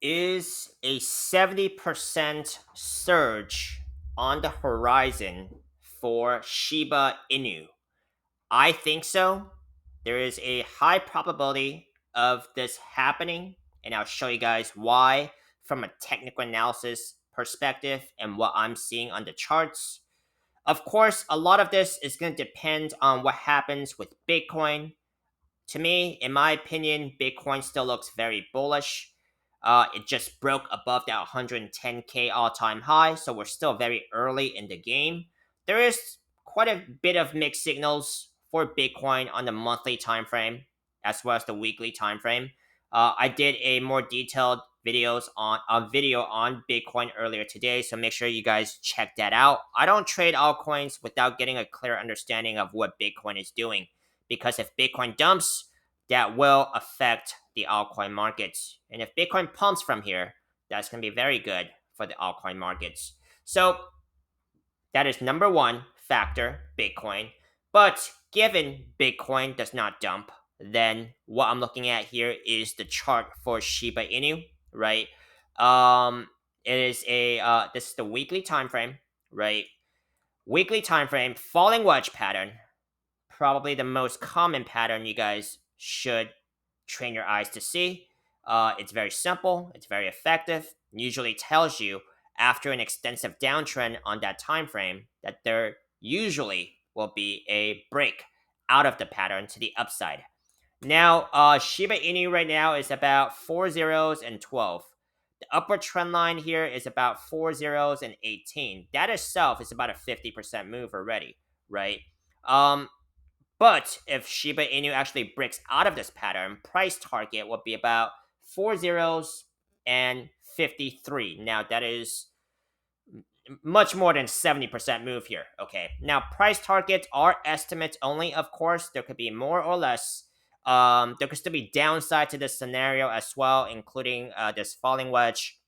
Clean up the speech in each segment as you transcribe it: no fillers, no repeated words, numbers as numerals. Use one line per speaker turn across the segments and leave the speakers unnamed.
Is a 70% surge on the horizon for Shiba Inu? I think so. There is a high probability of this happening, and I'll show you guys why from a technical analysis perspective and what I'm seeing on the charts. Of course, a lot of this is going to depend on what happens with Bitcoin. To me, in my opinion, Bitcoin still looks very bullish. It just broke above that 110K all-time high, so we're still very early in the game. There is quite a bit of mixed signals for Bitcoin on the monthly time frame as well as the weekly time frame. I did a more detailed videos on a video on Bitcoin earlier today, so make sure you guys check that out. I don't trade altcoins without getting a clear understanding of what Bitcoin is doing, because if Bitcoin dumps, that will affect the altcoin markets. And if Bitcoin pumps from here, that's going to be very good for the altcoin markets. So that is number one factor, Bitcoin. But given Bitcoin does not dump, then what I'm looking at here is the chart for Shiba Inu, right? It is a this is the weekly time frame, right? Weekly time frame, falling wedge pattern, probably the most common pattern you guys should train your eyes to see. It's very simple, it's very effective. Usually tells you after an extensive downtrend on that time frame that there usually will be a break out of the pattern to the upside. Now, Shiba Inu right now is about 4 zeros and 12. The upward trend line here is about 4 zeros and 18. That itself is about a 50% move already, right? Um, but if Shiba Inu actually breaks out of this pattern, price target would be about 4 zeros and 53. Now, that is much more than 70% move here. Okay. Now, price targets are estimates only, of course. There could be more or less. There could still be downside to this scenario as well, including this falling wedge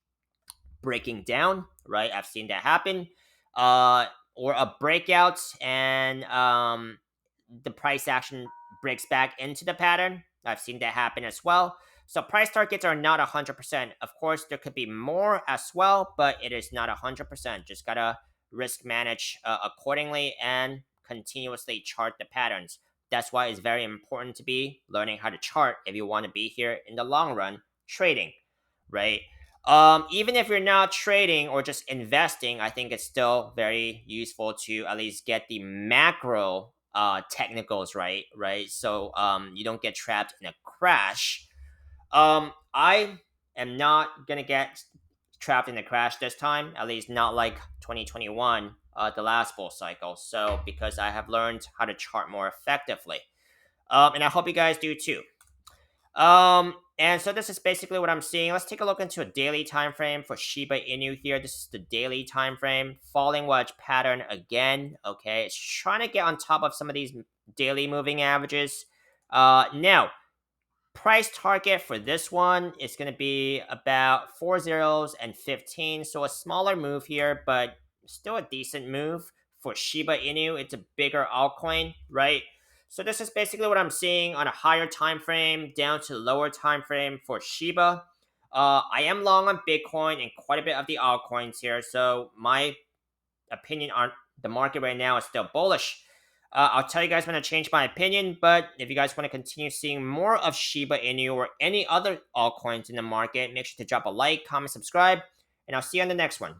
breaking down, right? I've seen that happen. Or a breakout and the price action breaks back into the pattern. I've seen that happen as well. So price targets are not 100%. Of course, there could be more as well, but it is not 100%. Just gotta risk manage accordingly and continuously chart the patterns. That's why it's very important to be learning how to chart if you want to be here in the long run trading, right? Even if you're not trading or just investing, I think it's still very useful to at least get the macro technicals right? So you don't get trapped in a crash. I am not gonna get trapped in a crash this time, at least not like 2021, the last bull cycle. So because I have learned how to chart more effectively. And I hope you guys do too. And so this is basically what I'm seeing. Let's take a look into a daily time frame for Shiba Inu here. This is the daily time frame, falling wedge pattern again. Okay, it's trying to get on top of some of these daily moving averages. Now price target for this one is going to be about 4 zeros and 15. So a smaller move here, but still a decent move for Shiba Inu. It's a bigger altcoin, right? So this is basically what I'm seeing on a higher time frame down to lower time frame for Shiba. I am long on Bitcoin and quite a bit of the altcoins here. So my opinion on the market right now is still bullish. I'll tell you guys when I change my opinion, but if you guys want to continue seeing more of Shiba Inu or any other altcoins in the market, make sure to drop a like, comment, subscribe, and I'll see you on the next one.